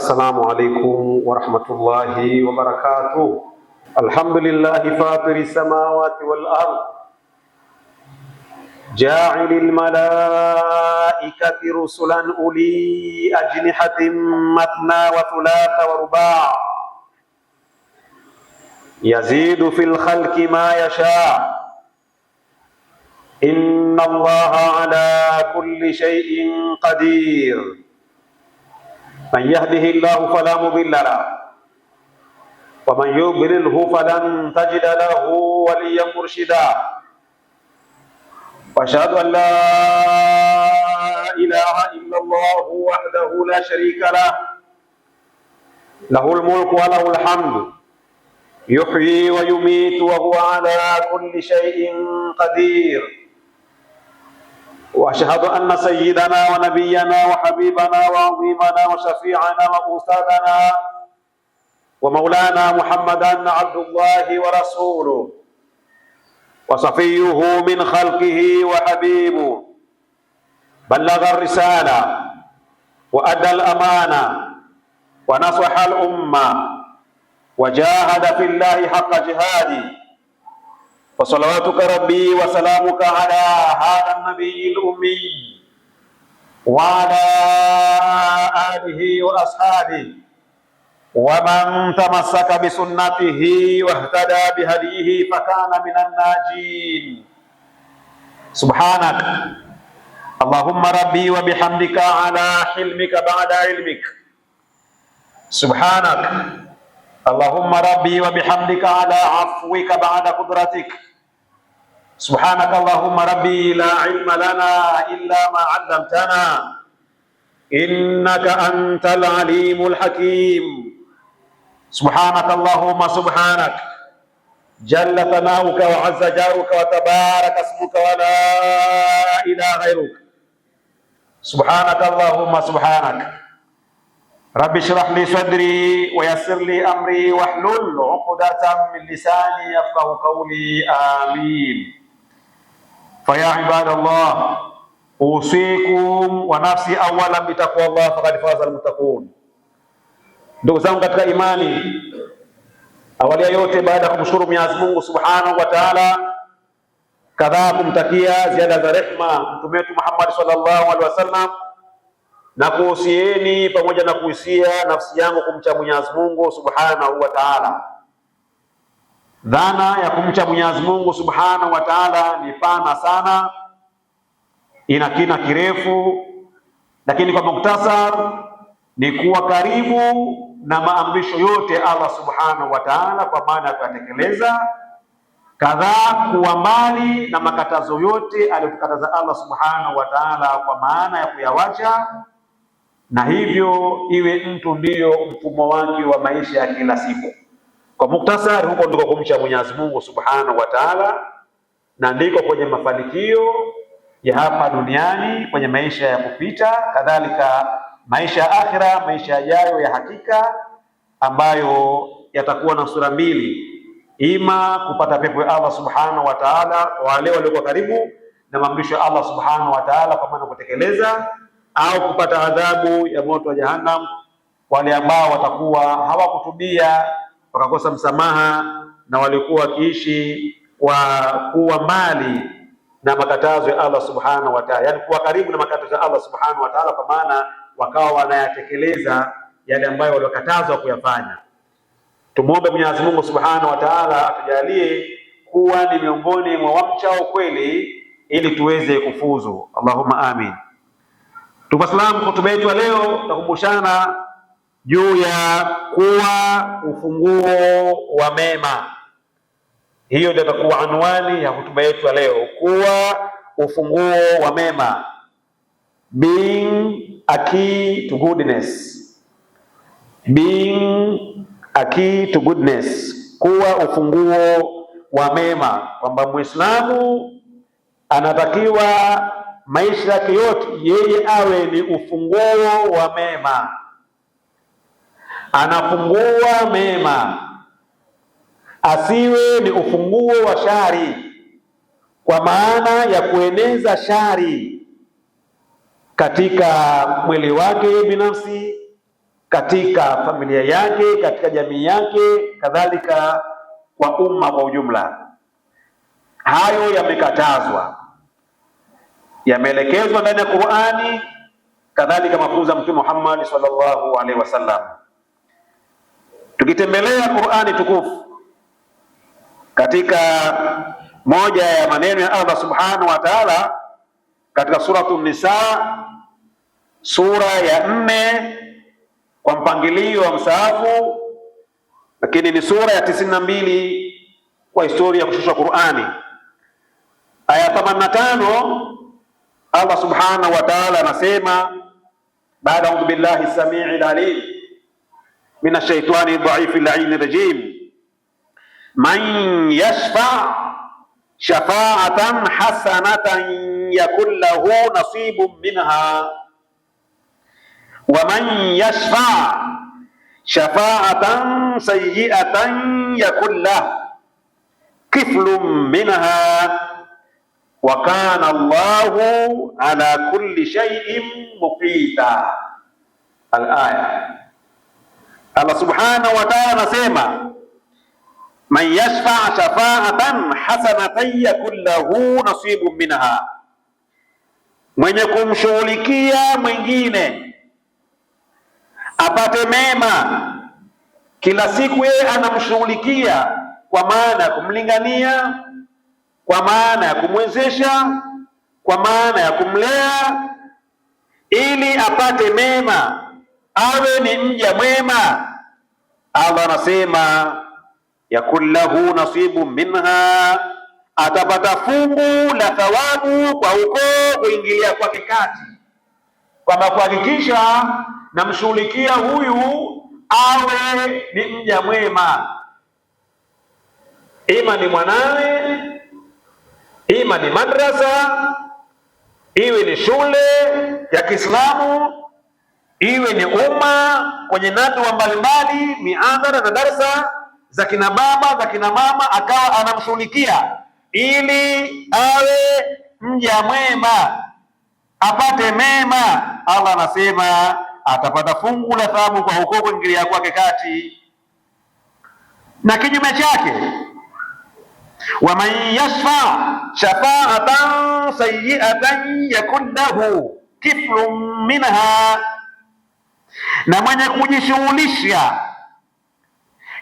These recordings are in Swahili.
السلام عليكم ورحمة الله وبركاته. الحمد لله فاطر السماوات والأرض جاعل الملائكة رسلا أولي أجنحة مثنى وثلاث ورباع يزيد في الخلق ما يشاء إن الله على كل شيء قدير. من يهده الله فلا مضل له ومن يضلله فلن تجد له وليا مرشدا. واشهد ان لا اله الا الله وحده لا شريك له له الملك وله الحمد يحيي ويميت وهو على كل شيء قدير. واشهد ان سيدنا ونبينا وحبيبنا وعظيمنا وشفيعنا واستاذنا ومولانا محمدا عبد الله ورسوله وصفيه من خلقه وحبيبه، بلغ الرسالة وأدى الأمانة ونصح الأمة وجاهد في الله حق جهاده. فصلواتك ربي وسلامك على هذا النبي الأمي وعلى آله وأصحابه ومن تمسك بسنته واهتدى بهديه فكان من الناجين. سبحانك اللهم ربي وبحمدك على حلمك بعد علمك. سبحانك اللهم ربي وبحمدك على عفوك بعد قدرتك. سبحانك اللهم ربي لا علم لنا إلا ما علمتنا إنك أنت العليم الحكيم. سبحانك اللهم سبحانك جل ثناؤك وعز جارك وتبارك اسمك ولا إله غيرك. سبحانك اللهم سبحانك رب اشرح لي صدري ويسر لي أمري واحلل عقدة من لساني يفقه قولي آمين. فيا عباد الله usikum wa nafsi awalan bitaqwa Allah faqad faza almuttaqun. Ndugu zangu katika imani, awali ya yote, baada ya kumshukuru Mwenyezi Mungu Subhanahu wa Ta'ala, kadhaa kumtakia ziada za rehma mtume wetu Muhammad sallallahu alaihi wasallam, na kuhusieni pamoja na kuhusia nafsi yangu kumcha Mwenyezi Mungu Subhanahu wa Ta'ala. Dhana ya kumcha Mwenyezi Mungu Subhanahu wa Ta'ala ni pana sana, ina kina kirefu, lakini kwa muktasar ni kuwa karibu na maamrisho yote Allah Subhanahu wa Ta'ala kwa maana ya kuyatekeleza, kadhaa kuwa mbali na makatazo yote aliyokataza Allah Subhanahu wa Ta'ala kwa maana ya kuyawacha, na hivyo iwe mtu ndiyo mfumo wake wa maisha ya kila siku. Kwa muktasar, huko ndiko kumcha Mwenyezi Mungu Subhanahu wa Ta'ala, na ndiko kwenye mafanikio ya hapa duniani kwenye maisha ya kupita, kadhalika maisha ya akhira, maisha yajayo ya hakika, ambayo yatakuwa na sura mbili: ima kupata pepo ya Allah Subhanahu wa Ta'ala kwa wale waliokuwa karibu na maamrisho ya Allah Subhanahu wa Ta'ala kwa maana kutekeleza, au kupata adhabu ya moto wa Jahannam wale ambao watakuwa hawakutubia wakakosa msamaha na walikuwa wakiishi kwa kuwa mbali na makatazo ya Allah Subhanahu wa Ta'ala, yani kuwa karibu na makatazo ya Allah Subhanahu wa Ta'ala kwa maana wakawa wanayatekeleza yale ambayo waliokatazwa kuyafanya. Tumuombe Mwenyezi Mungu Subhanahu wa Ta'ala atujalie kuwa ni miongoni mwa wamchao kweli ili tuweze kufuzu. Allahumma amin. Tufaslamu, hotuba yetu leo tutakumbushana juu ya kuwa ufunguo wa mema. Hiyo ndio itakuwa anwani ya hotuba yetu leo, kuwa ufunguo wa mema, being a key to goodness. Being a key to goodness, kuwa ufunguo wa mema, kwamba Muislamu anatakiwa maisha yake yote yeye awe ni ufunguo wa mema, anafungua mema, asiwe ni ufunguo wa shari, kwa maana ya kueneza shari katika mwili wake binafsi, katika familia yake, katika jamii yake, kadhalika kwa umma kwa ujumla. Hayo yamekatazwa, yameelekezwa ndani ya Qur'ani, kadhalika mafunzo ya Mtume Muhammad sallallahu alaihi wasallam. Tukitembelea Qur'ani tukufu katika moja ya maneno ya Allah subhanahu wa ta'ala katika suratu Nisa, sura ya 4 kwa mpangilio wa msaafu, lakini ni sura ya 92 kwa historia ya kushushwa Qur'ani. Aya 85 Allah subhanahu wa ta'ala anasema baada a'udhu billahi samii'il alim minash shaitani dhaifi la'in rajim, man yashfa' shafa'atan hasanatan yakul lahu nasibun minha wa man yashfa' shafa'atan sayyi'atan yakul lahu kiflun minha wa kana Allahu ala kulli shay'in muqita. Al-aya. Allah subhanahu wa ta'ala anasema man yashfa' shafa'atan hasanatan yakul lahu nasibun minha, mwenye kumshughulikia mwingine apate mema, kila siku yeye anamshughulikia, kwa maana ya kumlingania, kwa maana ya kumwezesha, kwa maana ya kumlea, ili apate mema, awe ni mja mwema. Allah anasema yakul lahu nasibun minha, atapata fungu la thawabu kwa huko kuingilia kwake kati, kwamba kuhakikisha namshughulikia huyu awe ni mja mwema, ima ni mwanawe, ima ni madrasa, iwe ni shule ya Kiislamu, iwe ni umma kwenye nadwa mbalimbali, mihadhara na darsa za kina baba za kina mama, akawa anamshughulikia ili awe mja mwema, apate mema. Allah anasema atapata fungu la thawabu kwa huko kuingilia kwake kati. Na kinyume chake, wa man yashfa shafa'atan sayyi'atan yakun lahu kiflun minha, na mwenye kujishughulisha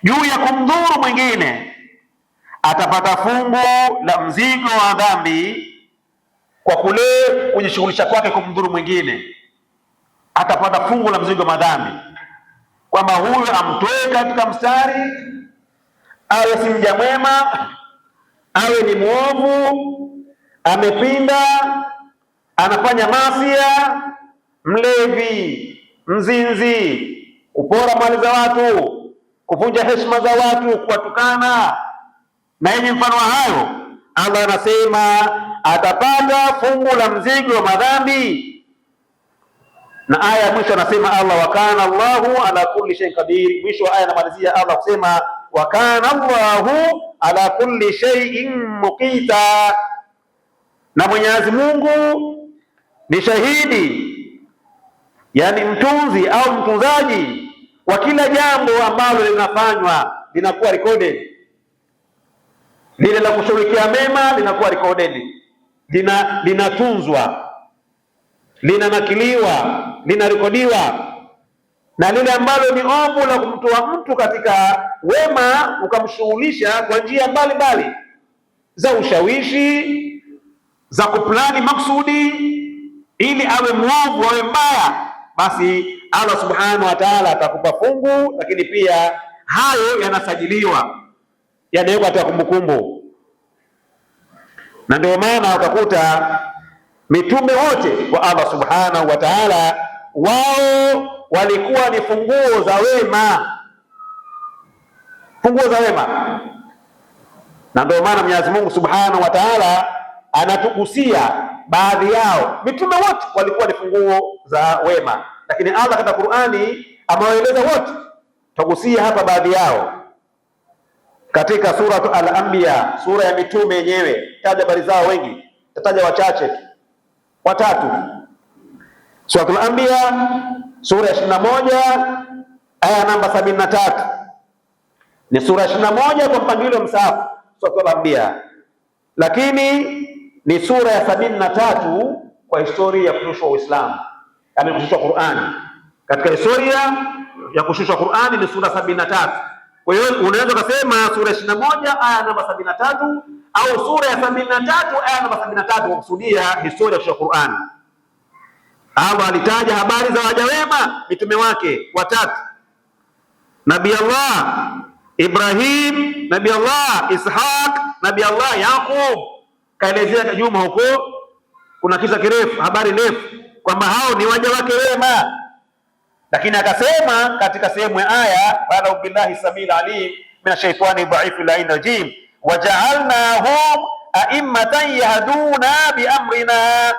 juu ya kumdhuru mwingine atapata fungu la mzigo wa dhambi kwa kule kujishughulisha kwake kumdhuru mwingine. Atapata fungu la mzigo wa madhambi, kwamba huyu amtoe katika mstari, awe si mja mwema, awe ni mwovu, amepinda, anafanya masia, mlevi, mzinzi, kupora mali za watu, kuvunja heshima za watu, kuwatukana na yenye mfano wa hayo. Allah anasema atapata fungu la mzigo wa madhambi. Na aya ya mwisho anasema Allah, wa kana Allahu ala kulli shay'in qadir. Mwisho wa aya anamalizia Allah kusema wa kana Allahu ala kulli shay'in muqita, na Mwenyezi Mungu ni shahidi, yani mtunzi au mtunzaji wa kila jambo ambalo linafanywa, linakuwa recorded. Lile la kushughulikia mema linakuwa recorded, linatunzwa, linanakiliwa, linarekodiwa. Na lile ambalo ni ovu la kumtoa mtu katika wema ukamshughulisha kwa njia mbalimbali za ushawishi, za kuplani maksudi ili awe mwovu, awe mbaya, basi Allah subhanahu wa ta'ala atakupa fungu. Lakini pia hayo yanasajiliwa, yanawekwa katika kumbukumbu. Na ndio maana utakuta mitume wote wa Allah subhanahu wa ta'ala, wao walikuwa ni funguo za wema, funguo za wema. Na ndio maana Mwenyezi Mungu subhanahu wa ta'ala anatugusia baadhi yao. Mitume wote walikuwa ni funguo za wema, lakini Allah katika Qur'ani amewaeleza wote. Tugusia hapa baadhi yao katika suratu Al-Anbiya, sura ya mitume yenyewe. Taja habari zao wengi, tataja wachache tu, watatu. Suratul Anbiya sura ya 21 aya namba 73. Ni sura 21 kwa mpangilio wa msahafu Suratul Anbiya, lakini ni sura ya 73 kwa historia ya kushushwa Uislamu, yaani kushushwa Qur'ani. Katika historia ya kushushwa Qur'ani ni sura 73. Kwa hiyo unaweza kusema sura 21 aya namba 73 au sura ya 73 aya namba 73 kwa kusudia historia ya kushushwa Qur'ani. Allah alitaja habari za waja wema mitume wake watatu: Nabii Allah Ibrahim, Nabii Allah Ishaq, Nabii Allah Yaqub. Kaelezea nyuma huko, kuna kisa kirefu, habari ndefu kwamba hao ni waja wake wema, lakini akasema katika sehemu ya aya, baada billahi samil alim minash shaitani dhaifi la'in rajim, waja'alnahum a'immatan yahduna biamrina,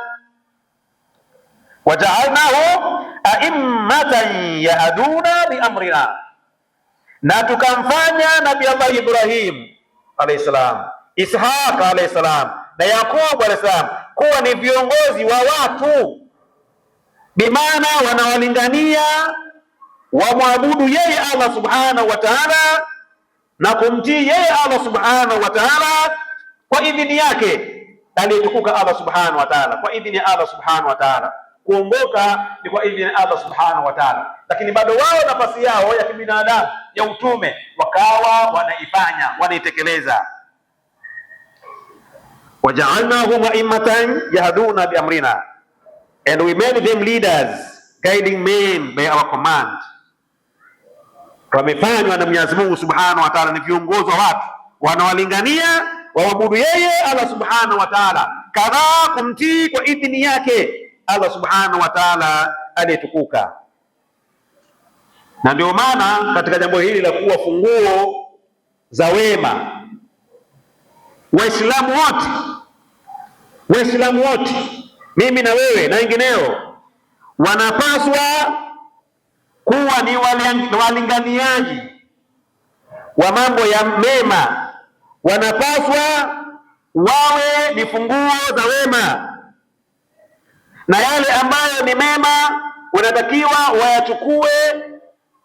waja'alnahum a'immatan yahduna biamrina, na tukamfanya Nabii Allah Ibrahim alayhi salam, Ishaq alayhi salam na Yaqub alayhi salam kuwa ni viongozi wa watu, bimaana wanawalingania wamwabudu yeye Allah subhanahu wa ta'ala na kumtii yeye Allah subhanahu wa ta'ala kwa idhini yake aliyetukuka Allah subhanahu wa ta'ala, kwa idhini ya Allah subhanahu wa ta'ala. Kuongoka ni kwa idhini ya Allah subhanahu wa ta'ala, lakini bado wao nafasi yao ya kibinadamu ya utume wakawa wanaifanya, wanaitekeleza. Waja'alnahum a'immatan yahduna bi amrina, and we made them leaders guiding men by our command. Wamefanywa na Mwenyezi Mungu subhanahu wa ta'ala ni viongozi wa watu, wanawalingania waabudu yeye Allah subhanahu wa ta'ala, kadhaa kumtii kwa idhini yake Allah subhanahu wa ta'ala aliyetukuka. Na ndio maana katika jambo hili la kuwa funguo za wema, Waislamu wote, mimi na wewe na wengineo, wanapaswa kuwa ni walinganiaji wa mambo ya mema, wanapaswa wawe ni funguo za wema, na yale ambayo ni mema wanatakiwa wayachukue,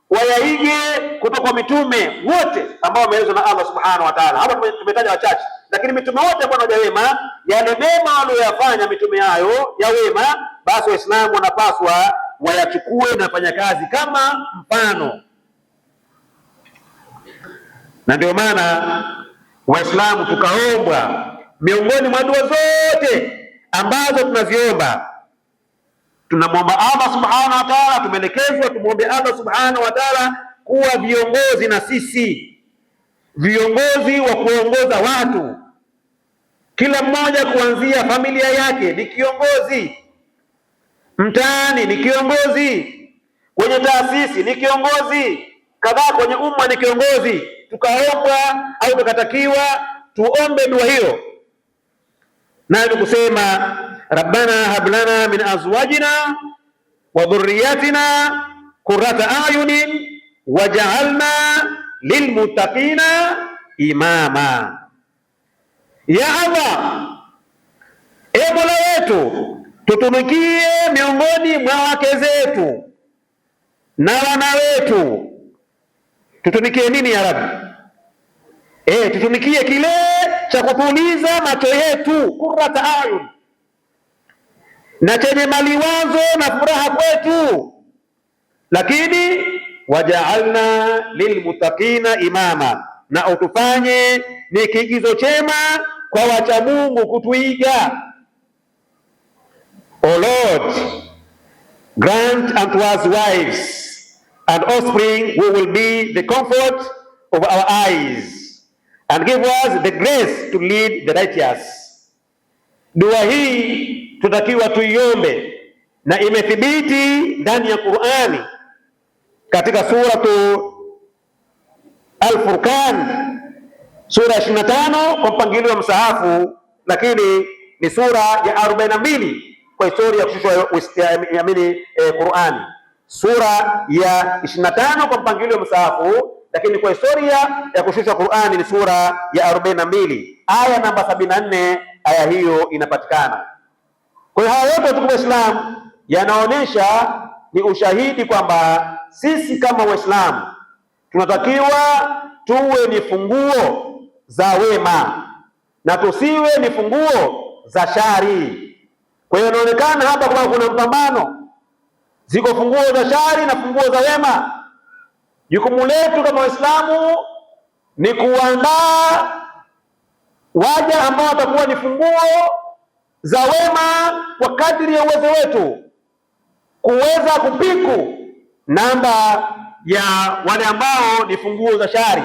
wayaige kutoka kwa mitume wote ambao wameelezwa na Allah subhanahu wa ta'ala. Hapa tumetaja wachache, lakini mitume wote ambao ni wema, yale mema waliyofanya mitume hayo ya wema, basi Waislamu wanapaswa wayachukue na fanya kazi kama mfano. Na ndio maana Waislamu tukaombwa, miongoni mwa dua zote ambazo tunaziomba, tunamwomba Allah subhanahu wa ta'ala, tumeelekezwa tumwombe Allah subhanahu wa ta'ala kuwa viongozi na sisi, viongozi wa kuongoza watu, kila mmoja kuanzia familia yake ni kiongozi, mtaani ni kiongozi, kwenye taasisi ni kiongozi, kadhaa kwenye umma ni kiongozi. Tukaombwa au tukatakiwa tuombe dua hiyo, na kusema Rabbana hablana min azwajina wa dhurriyyatina qurrata a'yunin waj'alna lilmuttaqina imama. Ya Allah, e Mola wetu, tutumikie miongoni mwa wake zetu na wana wetu. Tutumikie nini ya Rabbi? Tutumikie kile cha kutuliza macho yetu, qurrata a'yun, na chenye maliwazo na furaha kwetu, lakini waja'alna lilmuttaqina imama, na utufanye ni kiigizo chema kwa wacha Mungu kutuiga. O Lord, grant unto us wives and offspring who will be the comfort of our eyes, and give us the grace to lead the righteous. Dua hii tutakiwa tuiombe, na imethibiti ndani ya Qur'ani katika suratu Al-Furqan, sura 25 kwa mpangilio wa msahafu, lakini ni sura ya 42 kwa historia ya kushushwa Qur'ani, sura ya 25 kwa mpangilio wa msahafu, lakini kwa historia ya kushushwa Qur'ani ni sura ya 42, aya namba 74, aya hiyo inapatikana. Kwa hiyo haya yote tukufu Islam yanaonesha ni ushahidi kwamba sisi kama Waislamu tunatakiwa tuwe ni funguo za wema na tusiwe ni funguo za shari. Kwa hiyo inaonekana hapa kwamba kuna mpambano, ziko funguo za shari na funguo za wema. Jukumu letu kama Waislamu ni kuandaa waja ambao watakuwa ni funguo za wema kwa kadri ya uwezo wetu, kuweza kupiku namba ya wale ambao ni funguo za shari,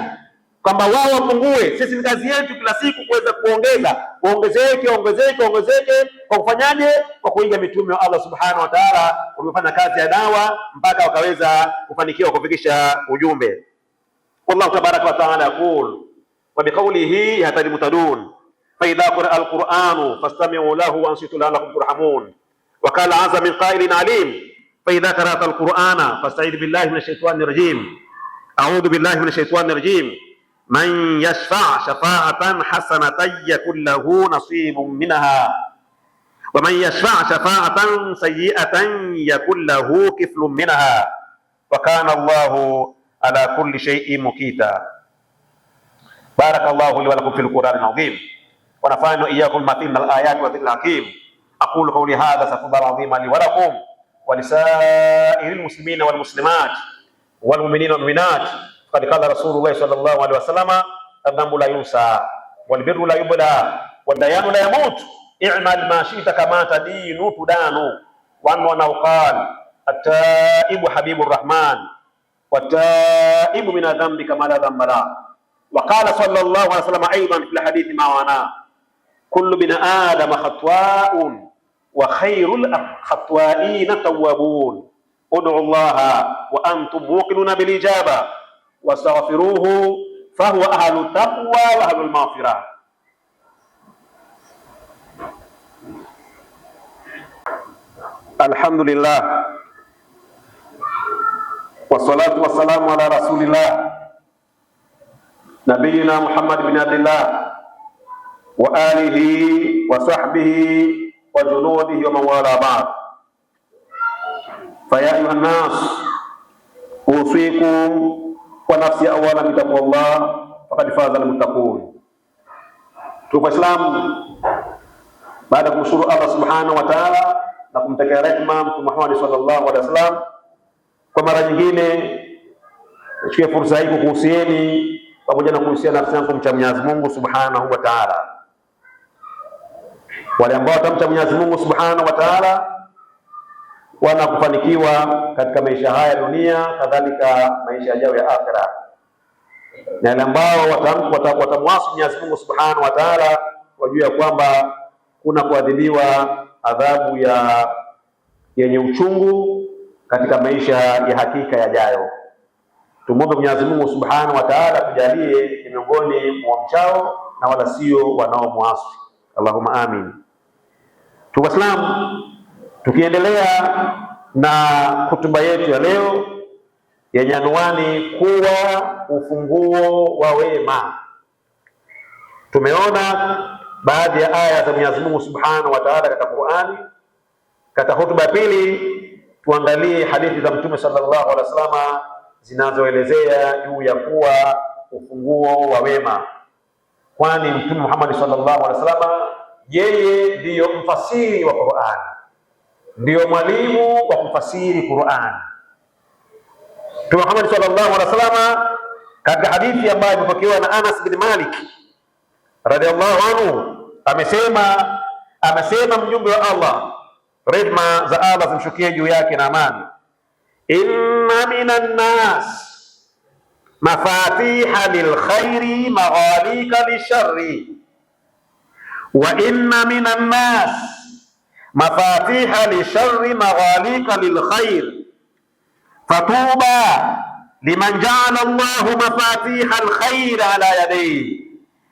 kwamba wao wapungue. Sisi ni kazi yetu kila siku kuweza ongezeke. Kwa kufanyaje? Kwa kuiga mitume wa Allah subhanahu wa ta'ala, wamefanya kazi ya dawa mpaka wakaweza kufanikiwa kufikisha ujumbe. Wallahu tabaraka wa ta'ala yaqul wa biqawlihi yahtadi mutadun fa idha qira al-Qur'anu fastami'u lahu wa ansitu la'allakum turhamun wa qala 'azza min qa'ilin 'alim fa idha qara'ta al-Qur'ana fasta'idh billahi minash shaitanir rajim a'udhu billahi minash shaitanir rajim man yashfa' shafa'atan hasanatan yakul lahu nasibun minha wa man yashfa' shafa'atan sayyi'atan yakul lahu kiflun minha wa kana Allahu ala kulli shay'in mukita. Barakallahu li wa lakum fil Qur'anil azim wa nafa'ani iyyakum ma fihi min al-ayati wa dhikril hakim. Aqulu qawli hadha astaghfirullahal azim li wa lakum wa lisa'iril muslimina wal muslimat wal mu'minina wal mu'minat. Qad qala Rasulullah sallallahu alaihi wasallam adh-dhanbu la yunsa wal birru la yubla wad dayanu la yamut i'mal ma shi'ta kama tadinu tudanu wa anna qala at-taibu habibur rahman والتائب من الذنب كما لا ذنب له. وقال صلى الله عليه وسلم أيضا في الحديث معنا كل ابن آدم خطاء وخير الخطائين التوابون ادعوا الله وأنتم موقنون بالإجابة واستغفروه فهو أهل التقوى وأهل المغفرة. الحمد لله wassalatu wassalamu ala rasulillah nabiyina Muhammad bin Abdillah wa alihi wa sahbihi wa junudihi wa man wala ba'd. Fa ya ayuhan nas usikum wa nafsi awalan bi taqwallah faqad faza al muttaqun. Tupo Islam, baada ya kumshukuru Allah subhanahu wa ta'ala na kumtakia rehema Mtume Muhammad sallallahu alaihi wasallam, kwa mara nyingine nichukue fursa hii kukuhusieni pamoja na kuhusia nafsi yangu kumcha Mwenyezi Mungu Subhanahu wa Ta'ala. Wale ambao watamcha Mwenyezi Mungu Subhanahu wa Ta'ala wanakufanikiwa katika maisha haya dunia, kadhalika maisha yajayo ya akhera. Na wale ambao watamwasi Mwenyezi Mungu Subhanahu wa Ta'ala wajue kwamba kuna kuadhibiwa adhabu yenye uchungu katika maisha ya hakika yajayo. Tumwombe Mwenyezi Mungu Subhanahu wa Ta'ala tujalie ni miongoni mwa mchao na wala sio wanaomwasi. Allahumma amin. Tuwaislamu, tukiendelea na hutuba yetu ya leo yenye anwani kuwa ufunguo wa wema, tumeona baadhi ya aya za Mwenyezi Mungu Subhanahu wa Ta'ala katika Qur'ani. Katika hutuba pili tuangalie hadithi za Mtume sallallahu alaihi wasallam zinazoelezea juu ya kuwa ufunguo wa wema, kwani Mtume Muhammad sallallahu alaihi wasallam yeye ndiyo mfasiri wa Qur'an, ndiyo mwalimu wa kufasiri Qur'an. Mtume Muhammad sallallahu alaihi wasallam katika hadithi ambayo imepokewa na Anas bin Malik radhiallahu anhu amesema mjumbe wa Allah, rehma za Allah zimshukie juu yake na amani, inna minan nas mafatiha lilkhairi maghalika lisharri wa inna minan nas mafatiha lisharri maghalika lilkhair fatuba liman ja'ala Allahu mafatiha alkhair ala yadayhi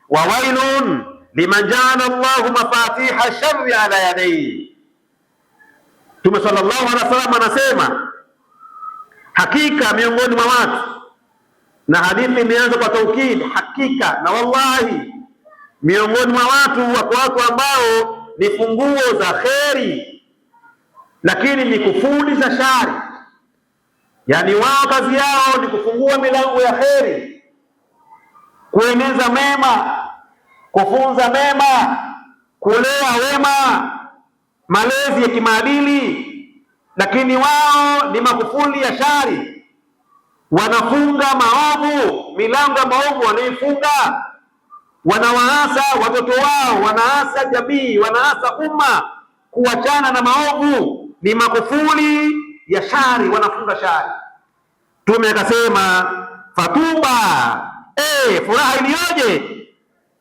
wa wailun liman ja'ala Allahu mafatiha sharri ala yadayhi. Mtume sallallahu alaihi wasallam anasema hakika miongoni mwa watu, na hadithi imeanza kwa taukid, hakika na wallahi, miongoni mwa watu wako watu ambao ni funguo za kheri lakini ni kufuli za shari. Yani wao kazi yao ni kufungua milango ya kheri, kueneza mema, kufunza mema, kulea wema, malezi ya kimaadili, lakini wao ni makufuli ya shari, wanafunga maovu, milango ya maovu wanaifunga, wanawaasa watoto wao, wanaasa jamii, wanaasa umma kuachana na maovu, ni makufuli ya shari, wanafunga shari. Mtume akasema fatuba, furaha iliyoje,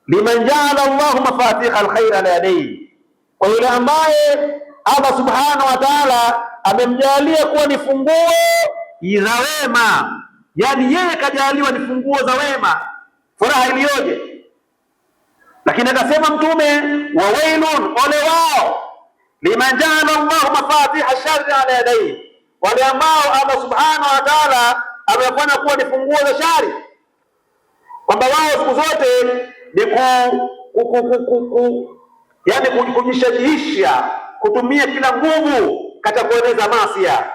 liman jaala Allahu mafatiha alkhair ala yadayhi, kwa yule ambaye Allah subhanahu wa ta'ala amemjalia kuwa ni funguo za wema, yani yeye kajaliwa ni funguo za wema, furaha iliyoje. Lakini akasema Mtume, wa wailun, ole wao, liman jaala Allahu mafatiha sharri ala yadayhi, wale ambao Allah subhanahu wa ta'ala amefanya kuwa ni funguo za shari, kwamba wao siku zote ni kujishajihisha, kutumia kila nguvu katika kueneza masia,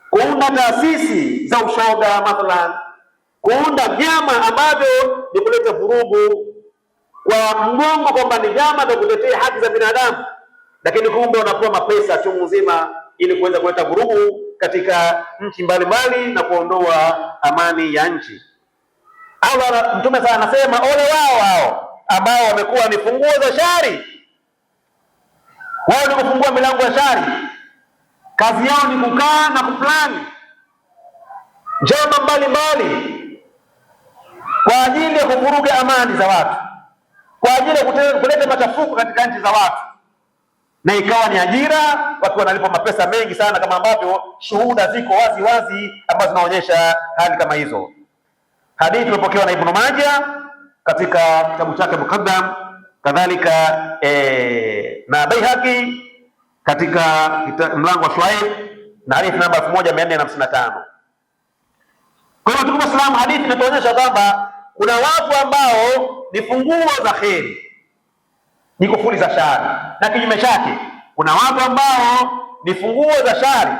kuunda taasisi za ushoga mathalan, kuunda vyama ambavyo ni kuleta vurugu kwa mgongo kwamba ni vyama vya kutetea haki za binadamu, lakini kumbe wanapewa mapesa chungu nzima ili kuweza kuleta vurugu katika nchi mbalimbali na kuondoa amani ya nchi. Allah Mtume sana anasema ole wao ambao wamekuwa ni funguo za shari. Wao ni kufungua milango ya shari, kazi yao ni kukaa na kuplani njama mbalimbali kwa ajili ya kuvuruga amani za watu, kwa ajili ya kuleta machafuko katika nchi za watu, na ikawa ni ajira, watu wanalipa mapesa mengi sana, kama ambavyo shuhuda ziko wazi wazi ambazo zinaonyesha hali kama hizo. Hadithi imepokewa na Ibn Majah katika kitabu chake Muqaddam, kadhalika na Baihaqi katika mlango wa Shuaib na hadithi namba 1455. Kwa hiyo tukufu Islam, hadithi inatuonyesha kwamba kuna watu ambao ni funguo za kheri, ni kufuli za shari, na kinyume chake kuna watu ambao ni funguo za shari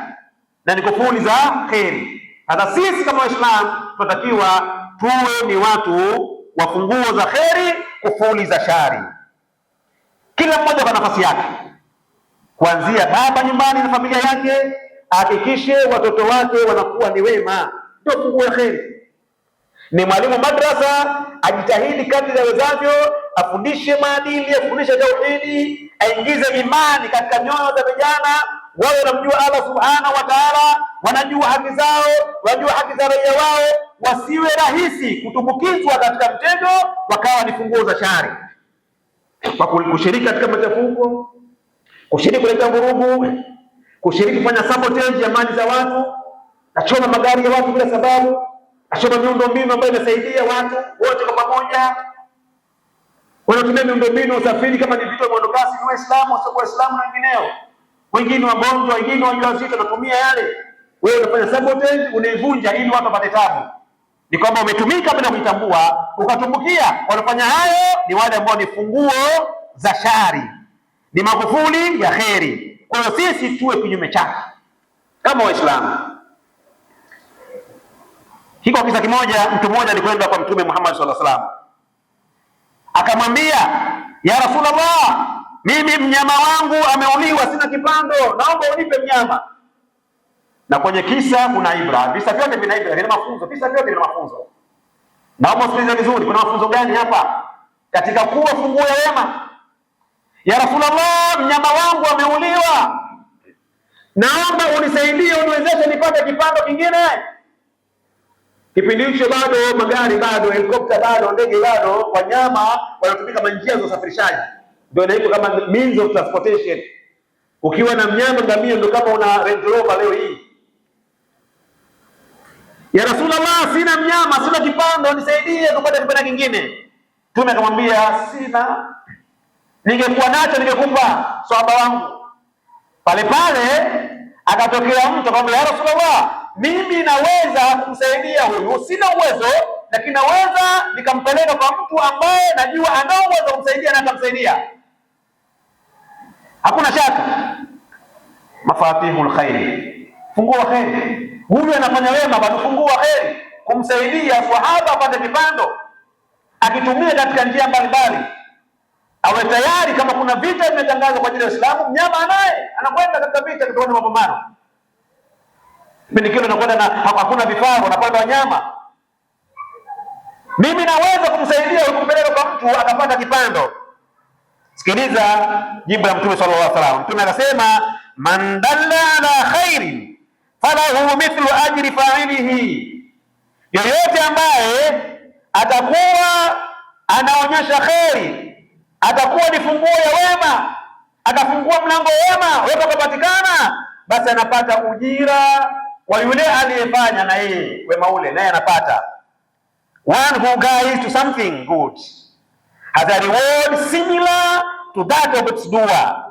na ni kufuli za kheri. Hata sisi kama Waislamu tunatakiwa tuwe ni watu wa funguo za kheri, kufuli za shari, kila mmoja kwa nafasi yake, kuanzia baba nyumbani na familia yake, ahakikishe watoto wake wanakuwa ni wema, ndio funguo ya kheri. Ni mwalimu madrasa, ajitahidi kadri awezavyo, afundishe maadili, afundishe tauhidi, aingize imani katika nyoyo za vijana, wao wanamjua Allah subhanahu wa ta'ala, wanajua haki zao, wanajua haki za raia wao, wasiwe rahisi kutumbukizwa katika mtego wakawa ni funguo za shari, kwa kushiriki katika machafuko, kushiriki kuleta vurugu, kushiriki kufanya sabotage ya mali za watu, achoma magari ya watu bila sababu, achoma miundombinu ambayo inasaidia watu wote kwa pamoja. Wanatumia miundombinu usafiri kama ni vitu vya mwendokasi, ni Waislamu, wasio Waislamu na wengineo, wengine wagonjwa, wengine wajawazito, wanatumia yale. Wewe unafanya sabotage, unaivunja ili watu wapate tabu. Ni kwamba umetumika bila kujitambua, ukatumbukia. Wanafanya hayo ni wale ambao ni funguo za shari, ni makufuli ya kheri. Kwa hiyo sisi tuwe kinyume chake kama Waislamu. Hiko kisa kimoja, mtu mmoja alikwenda kwa Mtume Muhammad sallallahu alaihi wasallam, akamwambia, ya Rasulullah, mimi mnyama wangu ameuliwa, sina kipando, naomba unipe mnyama. Na kwenye kisa kuna ibra, visa vyote vina ibra, vina mafunzo, visa vyote vina mafunzo. Naomba usikilize vizuri, kuna mafunzo gani hapa katika kuwa funguo ya wema? Ya Rasulullah, mnyama wangu ameuliwa, naomba unisaidie, uniwezeshe nipate kipando kingine. Kipindi hicho bado magari, bado helikopta, bado ndege, bado wanyama wanatumika kama njia za usafirishaji, ndio inaitwa kama means of transportation. Ukiwa na mnyama ngamia ndio kama una Range Rover leo hii. Ya Rasulullah, sina mnyama, sina kipando, nisaidie tupate kipando kingine. Mtume akamwambia, sina, ningekuwa nacho ningekupa swahaba wangu. Pale pale akatokea mtu akamwambia, ya Rasulullah, mimi naweza kumsaidia huyu, sina uwezo, lakini naweza nikampeleka kwa mtu ambaye najua ana uwezo kumsaidia na atamsaidia. Hakuna shaka, mafatihul khair, funguo khair. Huyu anafanya wema, wanafungua heri, kumsaidia sahaba apate kipando, akitumia katika njia mbalimbali. Awe tayari kama kuna vita vimetangazwa kwa ajili ya Uislamu, mnyama anaye anakwenda katika vita kutoka mapambano. Mimi kile nakwenda na hakuna vifaru, anakwenda wanyama. Mimi naweza kumsaidia kumpeleka kwa mtu akapata kipando. Sikiliza jibu la Mtume sallallahu alaihi wasallam. Mtume akasema, man dalla ala khairin falahu mithlu ajri fa'ilihi, yoyote ambaye atakuwa anaonyesha kheri, atakuwa ni funguo ya wema, atafungua mlango wema, wema ukapatikana, basi anapata ujira wa yule aliyefanya na yeye wema ule, naye anapata. One who guides to something good has a reward similar to that of its doer.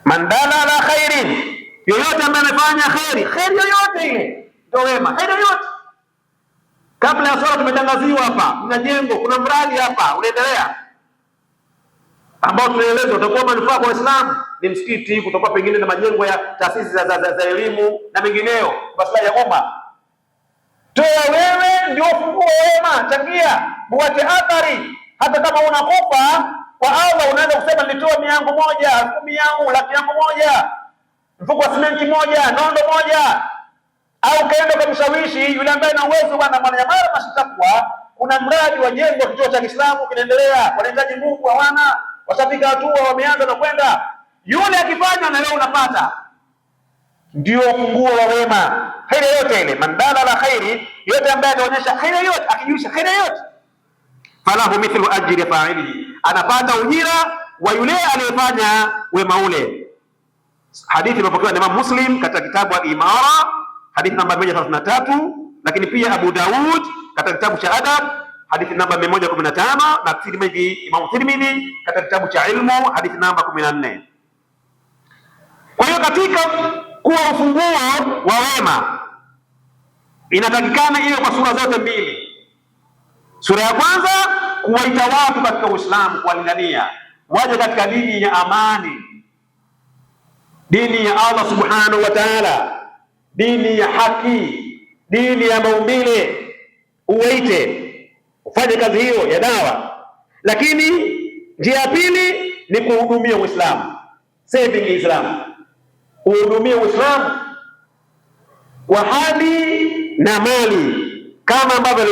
Man dalla ala khairin, yoyote ambaye amefanya kheri, kheri yoyote ile ndio wema, kheri yoyote. Kabla ya swala tumetangaziwa hapa, kuna jengo, kuna mradi hapa unaendelea ambao tunaelezwa utakuwa manufaa kwa Waislamu. Ni msikiti, kutakuwa pengine na majengo ya taasisi za elimu na mengineyo, maslahi ya umma. Toa wewe, ndio funguo wema, changia, muache athari. Hata kama unakufa kwa Allah, unaweza kusema nilitoa 100 yangu, 10,000 yangu, 100,000 yangu, mfuko wa simenti moja, nondo moja, au kaenda kwa mshawishi yule ambaye ana uwezo, bwana Mwananyamala Mashitakwa, kuna mradi wa jengo kituo cha Kiislamu kinaendelea, wanahitaji nguvu, hawana, washafika hatua, wameanza na kwenda. Yule akifanya na leo unapata, ndio funguo wa wema. Khairi yote ile, man dalla ala khairi, yote ambaye anaonyesha khairi yote, akijulisha khairi yote, falahu mithlu ajri fa'ilihi, anapata ujira wa yule aliyefanya wema ule. Hadithi imepokewa na Imam Muslim katika kitabu al-Imara, hadithi namba 133, lakini pia Abu Daud katika kitabu cha Adab, hadithi namba 115, na Imam Tirmidhi katika kitabu cha Ilmu, hadithi namba 14. Kwa hiyo katika kuwa ufunguo wa wema inatakikana iwe kwa sura zote mbili. Sura ya kwanza, kuwaita watu katika Uislamu, kuwalingania waje katika dini ya amani, dini ya Allah subhanahu wa ta'ala, dini ya haki, dini ya maumbile. Uwaite ufanye kazi hiyo ya dawa. Lakini njia ya pili ni kuhudumia Uislamu, saving Islam, kuhudumia Uislamu kwa hali na mali, kama ambavyo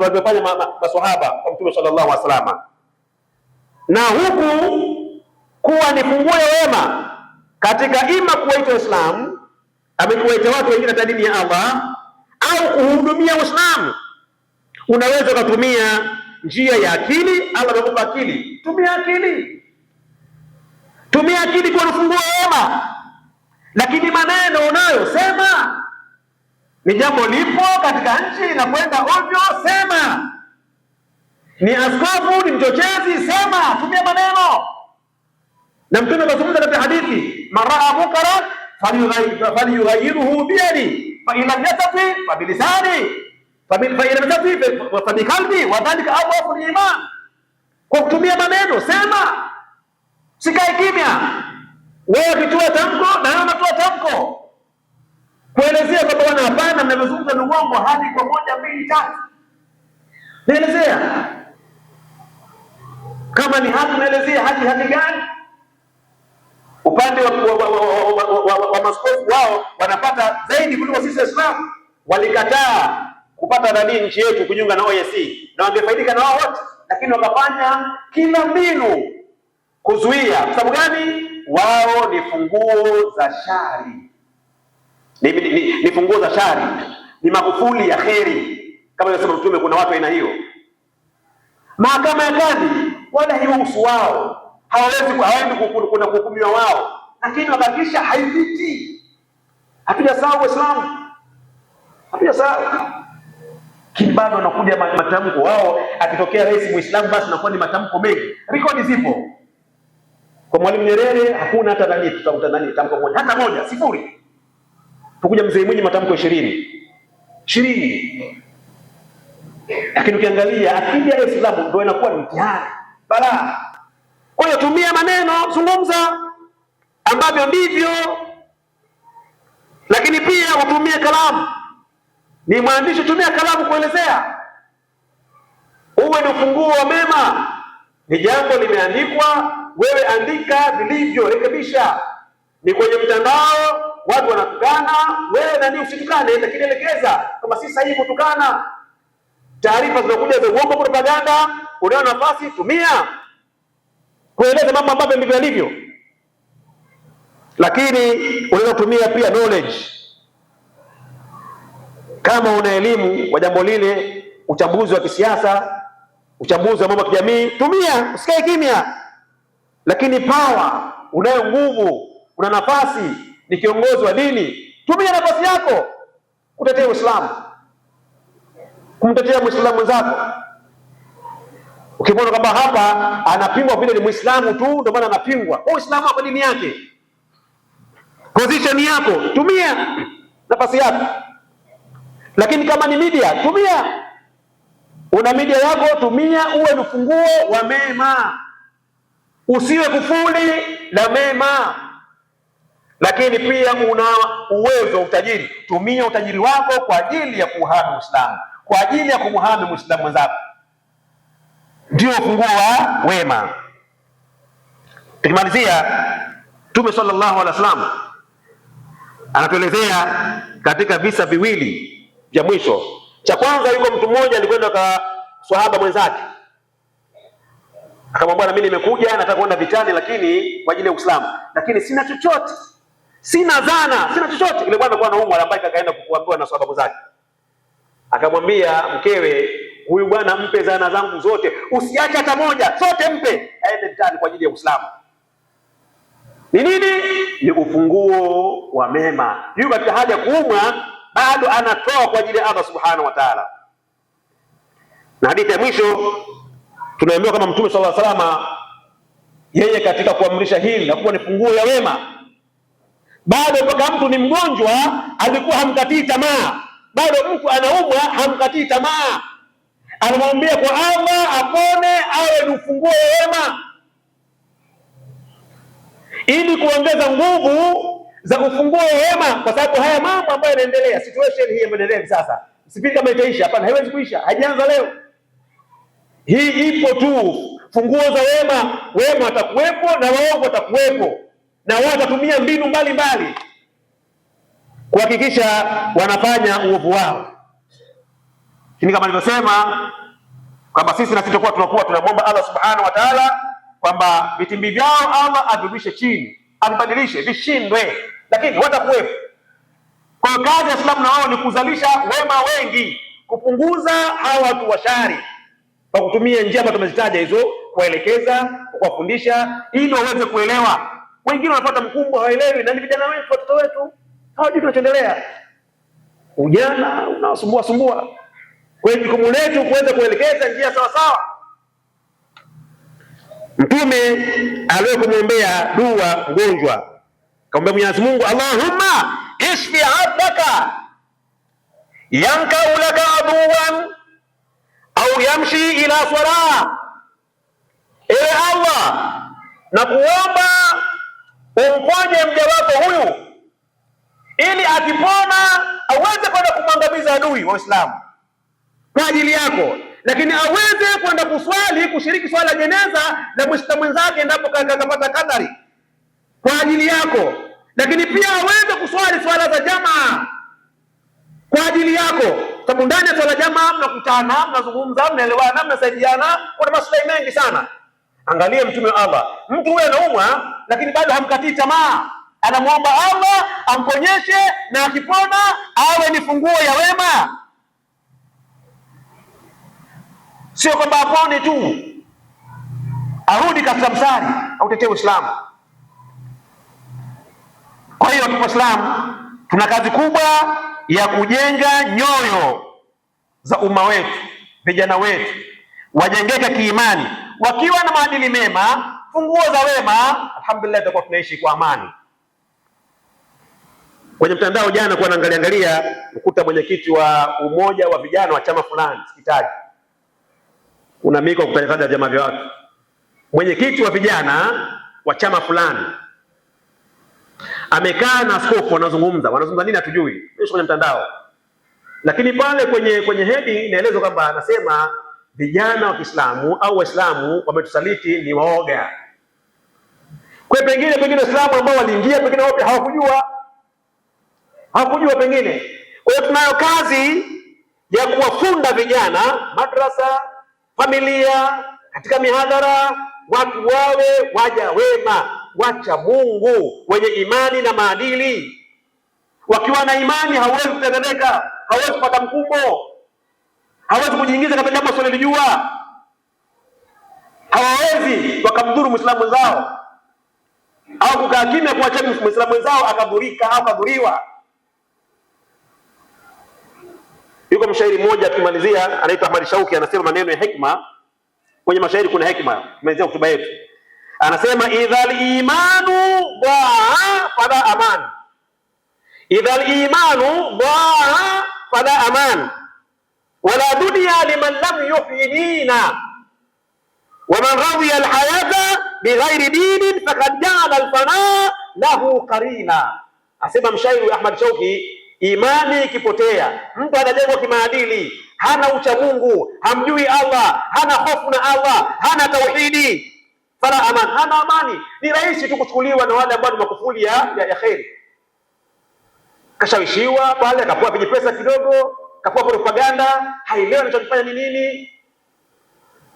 walivyofanya maswahaba kwa Mtume sallallahu alaihi wasallam. Na huku kuwa ni funguo ya wema katika ima kuwaita Uislamu, amekuwaita watu wengine katika dini ya Allah, au kuhudumia Uislamu. Unaweza kutumia njia ya akili. Allah amekupa akili, tumia akili, tumia akili kwa funguo ya wema. Lakini maneno unayosema ni jambo lipo katika nchi na kwenda ovyo, sema. Ni askofu, ni mchochezi, sema, tumia maneno. Na Mtume akazungumza katika hadithi, man raa munkaran falyughayyirhu biyadihi fa in lam yastati fa bilisani fa in lam yastati fa biqalbi wa dhalika adhafu al-iman. Kwa kutumia maneno, sema, sikae kimya. Wewe ukitoa tamko na wewe unatoa tamko kuelezea kwamba bwana, hapana, mnazungumza ni uongo, hadi kwa 1, 2, 3 naelezea. Kama ni haki, naelezea haki gani. Upande wa maskofu wao wanapata zaidi kuliko sisi Waislamu. Walikataa kupata nani nchi yetu kujiunga na OIC, na wangefaidika na wao wote, lakini wakafanya kila mbinu kuzuia. Kwa sababu gani? Wao ni funguo za shari, ni funguo za shari, ni magufuli ya kheri. Kama yasema Mtume, kuna watu aina hiyo. Mahakama ya kadhi wala hiuhusu wao, hawaendi kuhukumiwa wao, lakini wabakisha haipiti. Hatujasahau Waislamu, hatujasahau. Kibado wanakuja matamko wao, akitokea rais Muislamu basi nakuwa ni matamko mengi. Rekodi zipo. Kwa Mwalimu Nyerere hakuna hata tamko moja, hata moja, 0. Tukuja Mzee Mwinyi matamko 20. Lakini ukiangalia akija Uislamu ndio inakuwa ni mtihani, balaa. Kwa hiyo tumia maneno, zungumza ambavyo ndivyo. Lakini pia utumie kalamu. Ni mwandishi, tumia kalamu kuelezea. Uwe ni ufunguo wa mema. Ni jambo limeandikwa, wewe andika vilivyo, rekebisha. Ni kwenye mtandao, watu wanatukana, wewe nani usitukane, lakini elekeza kama si sahihi kutukana. Taarifa zinakuja za uongo, propaganda, unaona nafasi, tumia kueleza mambo ambavyo ndivyo yalivyo. Lakini unaweza kutumia pia knowledge. Kama una elimu wa jambo lile, uchambuzi wa kisiasa, uchambuzi wa mambo ya kijamii, tumia, usikae kimya. Lakini power, unayo nguvu, una nafasi, ni kiongozi wa dini, tumia nafasi yako kutetea Uislamu, kumtetea Muislamu mwenzako. Ukimwona kwamba hapa anapingwa vile ni Muislamu tu ndio maana anapingwa, Uislamu hapa dini yake, position yako, tumia nafasi yako. Lakini kama ni media, tumia, una media yako, tumia, uwe ni ufunguo wa mema, usiwe kufuli la mema. Lakini pia una uwezo, utajiri, tumia utajiri wako kwa ajili ya kuhami Uislamu, kwa ajili ya kumhami Muislamu mwenzako, ndio ufunguo wa wema. Tukimalizia, Mtume sallallahu alaihi wasallam anatuelezea katika visa viwili vya mwisho. Cha kwanza, yuko mtu mmoja alikwenda kwa sahaba mwenzake, akamwambia, na mimi nimekuja nataka kwenda vitani, lakini kwa ajili ya Uislamu, lakini sina chochote, sina zana, sina chochote. Yule bwana alikuwa anaumwa, ambaye akaenda kuambiwa na sahaba zake, akamwambia mkewe, huyu bwana mpe zana zangu zote, usiache hata moja, zote mpe, aende vitani kwa ajili ya Uislamu. Ni nini? Ni ufunguo wa mema. Yuko katika hali ya kuumwa, bado anatoa kwa ajili ya Allah subhanahu wa ta'ala. Na hadithi ya mwisho tunaambiwa kama Mtume sallallahu alaihi wasallam, yeye katika kuamrisha hili na kuwa ni funguo ya wema, bado mpaka mtu ni mgonjwa alikuwa hamkatii tamaa, bado mtu anaumwa hamkatii tamaa, anamwambia kwa Allah apone, awe ni ufunguo wa wema, ili kuongeza nguvu za ufunguo wa wema. Kwa sababu haya mambo ambayo yanaendelea, situation hii inaendelea sasa, sipiri kama itaisha, hapana, haiwezi kuisha, haijaanza leo. Hii ipo tu, funguo za wema. Wema watakuwepo na waovu watakuwepo, na wao watatumia mbinu mbalimbali kuhakikisha wanafanya uovu wao. Lakini kama nilivyosema kwamba sisi na sisi tunakuwa tunamwomba Allah subhanahu wa ta'ala kwamba vitimbi vyao Allah avirudishe chini, avibadilishe, vishindwe, lakini watakuwepo. Kwa hiyo kazi ya Uislamu na wao ni kuzalisha wema wengi, kupunguza hawa watu washari kwa kutumia njia ambazo tumezitaja hizo, kuwaelekeza, kuwafundisha ili waweze kuelewa. Wengine wanafuata mkumbo, hawaelewi, na ni vijana wetu, watoto wetu hawajui tunachoendelea. Ujana unasumbua. Kwa hiyo jukumu letu kuweza kuelekeza njia sawa sawa. Mtume aliyekumwombea dua mgonjwa, kaomba Mwenyezi Mungu, Allahumma ishfi abdaka yankau laka aduwan au yamshi ila swala. Ewe Allah, na kuomba umponye mja wako huyu, ili akipona aweze kwenda kumwangamiza adui wa Uislamu kwa ajili yako, lakini aweze kwenda kuswali, kushiriki swala jeneza na Muislamu mwenzake endapo kakapata kadari kwa ajili yako, lakini pia aweze kuswali swala za jamaa kwa ajili yako, sababu ndani ya swala jamaa mnakutana, mnazungumza, mnaelewana, mnasaidiana, kuna maslahi mengi sana. Angalia Mtume wa Allah, mtu huyo anaumwa lakini bado hamkatii tamaa, anamwomba Allah amponyeshe, na akipona awe ni funguo ya wema. Sio kwamba apone tu, arudi katika mstari, autetee Uislamu. Kwa hiyo kwa Uislamu tuna kazi kubwa ya kujenga nyoyo za umma wetu, vijana wetu wajengeke kiimani, wakiwa na maadili mema, funguo za wema, alhamdulillah tutakuwa tunaishi kwa amani. Kwenye mtandao jana kwa naangalia ukuta mwenyekiti wa umoja wa vijana wa chama fulani, sikitaji, kuna miko kutaja vyama vya watu, mwenyekiti wa vijana wa chama fulani amekaa na askofu, wanazungumza nini hatujui, kwenye mtandao. Lakini pale kwenye heading inaelezwa kwamba anasema vijana wa Kiislamu au Waislamu wametusaliti, ni waoga. Kwa pengine Waislamu ambao waliingia pengine wao hawakujua pengine. Kwa hiyo tunayo kazi ya kuwafunda vijana, madrasa, familia, katika mihadhara, watu wawe waja wema, wacha Mungu, wenye imani na maadili. Wakiwa na imani hawezi kutetemeka, hawezi kupata mkumbo, hawezi kujiingiza katika jambo wasilolijua, hawawezi wakamdhuru Muislamu wenzao au kukaa kimya kuacha Muislamu wenzao akadhurika au akadhuriwa. Yuko mshairi mmoja tukimalizia, anaitwa Ahmad Shauki, anasema maneno ya hikma. Kwenye mashairi kuna hikma, tumalizia hotuba yetu. Anasema idhal imanu dhaa fala aman, idhal imanu dhaa fala aman, wala dunya liman lam yuhyi dina, wa man radiya alhayata bighairi dinin faqad ja'ala alfana lahu qarina. Asema mshairi Ahmad Shauki, imani ikipotea, mtu anajengwa kimaadili, hana ucha Mungu, hamjui Allah, hana hofu na Allah, hana tauhidi, fala aman, hana amani. Ni rahisi tu kuchukuliwa na wale ambao ni makufuli ya kheri. Kashawishiwa pale, kapoa vijipesa kidogo, kapoa propaganda, haielewi anachokifanya ni nini.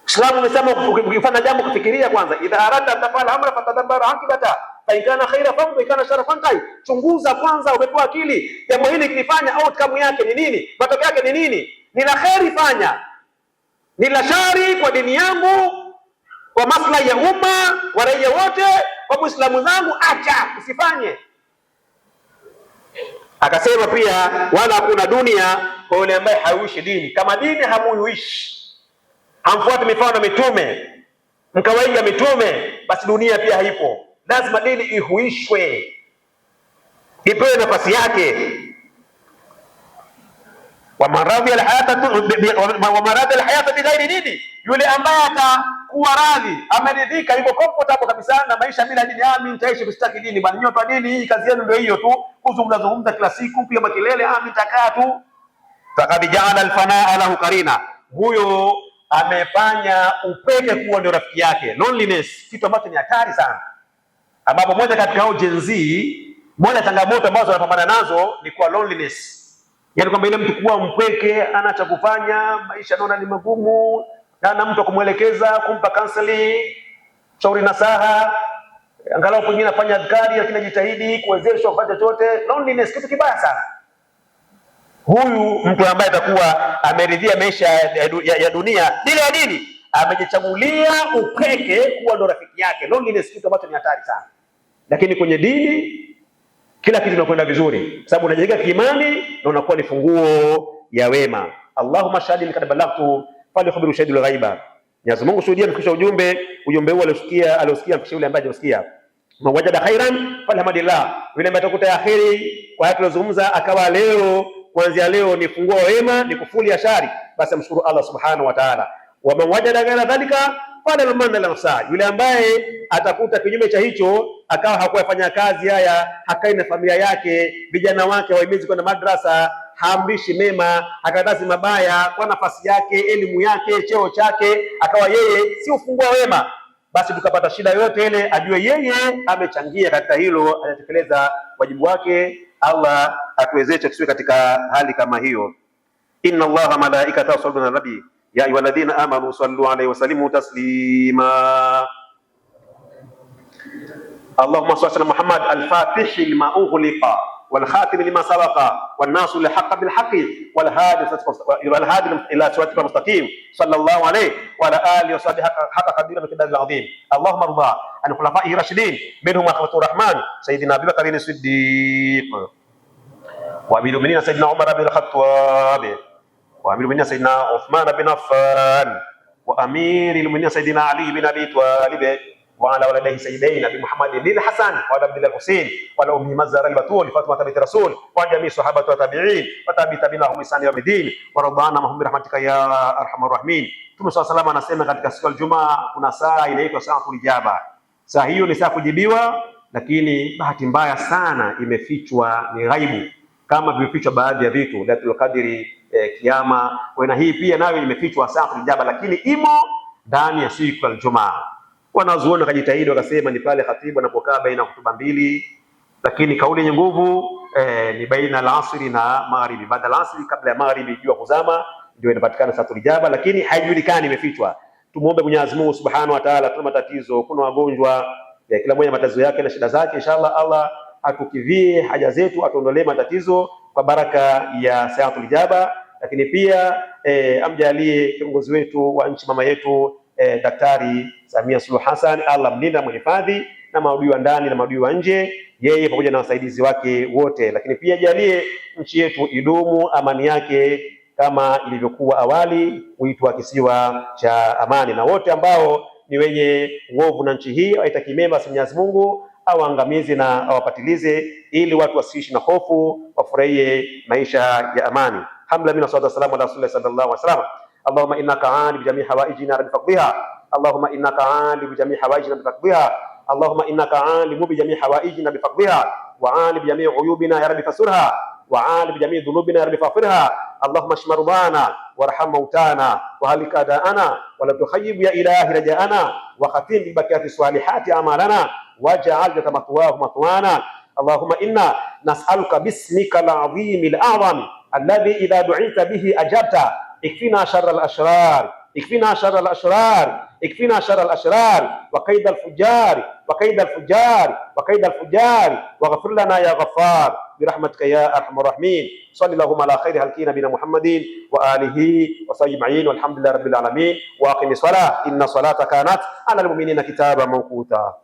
Uislamu umesema ukifanya jambo kufikiria kwanza, idha arada tafala amra fatadabbara akibata fa in kana khaira fa in kana sharra fantai. Chunguza kwanza, umepewa akili, jambo hili kilifanya outcome yake ni nini, matokeo yake ni nini? Ni la kheri fanya, ni la shari kwa dini yangu, kwa maslahi ya umma, wa raia wote, kwa Muislamu zangu, acha usifanye. Akasema pia wala hakuna dunia kwa yule ambaye hauishi dini. Kama dini hamuishi, hamfuati mifano mitume, mkawaiga mitume, basi dunia pia haipo. Lazima dini ihuishwe, ipewe nafasi yake. wa maradhi alhayata bighairi dini, yule ambaye atakuwa radhi, ameridhika, yuko comfortable kabisa na maisha bila dini, mimi nitaishi kusitaki dini bwana, nyoto dini hii kazi yenu ndio hiyo tu, kuzungumza kila siku, pia makelele, mimi nitakaa tu. Faqad ja'ala alfanaa lahu qarina, huyo amefanya upeke kuwa ndio rafiki yake. Loneliness, kitu ambacho ni hatari sana, ambapo moja katika hao Gen Z, moja changamoto ambazo wanapambana nazo ni kwa loneliness. Yaani kwamba ile mtu kuwa mpweke, ana cha kufanya, maisha naona ni magumu, na mtu kumuelekeza, kumpa counseling, shauri nasaha, angalau pengine afanya adhkari, lakini jitahidi kuwezeshwa kufanya chochote. Loneliness kitu kibaya sana. Huyu mtu ambaye atakuwa ameridhia maisha ya dunia bila ya dini, amejichagulia upweke kuwa ndo rafiki yake. Loneliness kitu ambacho ni hatari sana. Lakini kwenye dini kila kitu kinakwenda vizuri, sababu unajenga kiimani na unakuwa ni funguo ya wema. Allahumma shahidi kad balagtu fali khabiru shahidul ghaiba. Mwenyezi Mungu shuhudia mfikisha ujumbe huu aliosikia mfikisha yule ambaye hajasikia. Mawajada khairan falhamdulillah, yule ambaye atakuta kheri kwa haya tulizozungumza, akawa leo kuanzia leo ni funguo wema, ni kufuli ya shari, basi amshukuru Allah subhanahu wa ta'ala. Wa man wajada ghaira dhalika fala manna la nafsa, yule ambaye atakuta kinyume cha hicho, akawa hakufanya kazi haya, hakai na familia yake, vijana wake waimizi kwenda madrasa, haamrishi mema, hakatazi mabaya, kwa nafasi yake, elimu yake, cheo chake, akawa yeye si ufungua wema, basi tukapata shida yote ile, ajue yeye amechangia katika hilo, anatekeleza wajibu wake. Allah atuwezeshe tusiwe katika hali kama hiyo. Inna Allaha malaikatahu yusalluna ala nabi ya ayyuhalladhina amanu sallu alayhi wa sallimu taslima. Allahumma salli ala Muhammad al-fatih lima ughliqa wal khatim lima sabaqa wan nasir lil haqq bil haqqi wal hadi ila siratil mustaqim sallallahu alayhi wa ala alihi wa sahbihi haqa qadira bi qadri al-azim. Allahumma rida an khulafa'i rashidin minhum Khalifatur Rahman sayyidina Abi Bakr as-Siddiq wa amirul mu'minin sayyidina Umar bin al-Khattab wa amirul mu'minin sayyidina Uthman bin Affan wa amirul mu'minin sayyidina Ali bin Abi Talib wa ala waladihi sayyidina Nabi Muhammad bin Hasan wa ala Abdullah Hussein wa ala ummi Mazhar al-Batul Fatimah bint Rasul wa jami' sahabati wa tabi'in wa tabi'inahum bi ihsan ila yawmiddin wa rabbana mahum bi rahmatika ya arhamar rahimin. Mtume sallallahu anasema katika siku ya Ijumaa kuna saa inaitwa saatul ijaba. Saa hiyo ni saa kujibiwa lakini bahati mbaya sana imefichwa, ni ghaibu, kama vimefichwa baadhi ya vitu, Lailatul Qadri, Kiyama. Na hii pia nayo imefichwa Saatul Ijaba, lakini imo ndani ya siku ya Ijumaa. Wanazuoni wakajitahidi wakasema ni pale khatibu anapokaa baina ya hutuba mbili, lakini kauli yenye nguvu ni baina al-asri na magharibi. Baada al-asri, kabla ya magharibi jua kuzama, ndio inapatikana Saatul Ijaba, lakini haijulikani, imefichwa. Tumuombe Mwenyezi Mungu Subhanahu wa Ta'ala. Tuna matatizo, kuna wagonjwa, kila mmoja matatizo yake na shida zake. Inshallah Allah atukidhie haja zetu, atuondolee matatizo kwa baraka ya Saatul Ijaba. Lakini pia amjalie kiongozi wetu wa nchi, mama yetu Daktari Samia Suluhu Hassan, Allah mlinda mhifadhi na maadui wa ndani na maadui wa nje, yeye pamoja na wasaidizi wake wote. Lakini pia jalie nchi yetu idumu amani yake kama ilivyokuwa awali, huitwa kisiwa cha amani, na wote ambao ni wenye uovu na nchi hii haitaki mema, Mwenyezi Mungu awaangamize na awapatilize, ili watu wasiishi na hofu, wafurahie maisha ya amani. Alhamdulillah, mina salatu wassalamu ala rasulillah sallallahu alaihi wasallam. Allahumma innaka alim bi jami' hawaijina rabbi faqdiha. Allahumma innaka alim bi jami' hawaijina rabbi faqdiha. Allahumma innaka alim bi jami' hawaijina bi faqdiha wa alim bi jami' uyubina ya rabbi fasurha wa alim bi jami' dhunubina ya rabbi faghfirha. Allahumma ashma rubana warham mautana wa halik adaana wa la tukhayyib ya ilahi raja'ana wa khatim bi bakiyati salihati amalana waj'al jatamatwahu matwana. Allahumma inna nas'aluka bismika al-azim al-a'zam alladhi idha du'ita bihi ajabta. Ikfina sharra al-ashrar, ikfina sharra al-ashrar, ikfina sharra al-ashrar wa kaida al-fujjar wa kaida al-fujjar wa kaida al-fujjar waghfir lana ya ghaffar birahmatika ya arhamar rahimin. Sallallahu ala khairi halki nabina Muhammadin wa alihi wa sahbihi ajma'in walhamdulillahi rabbil alamin. Wa aqimis salah, inna salata kanat ala al-mu'minina kitaban mawquta.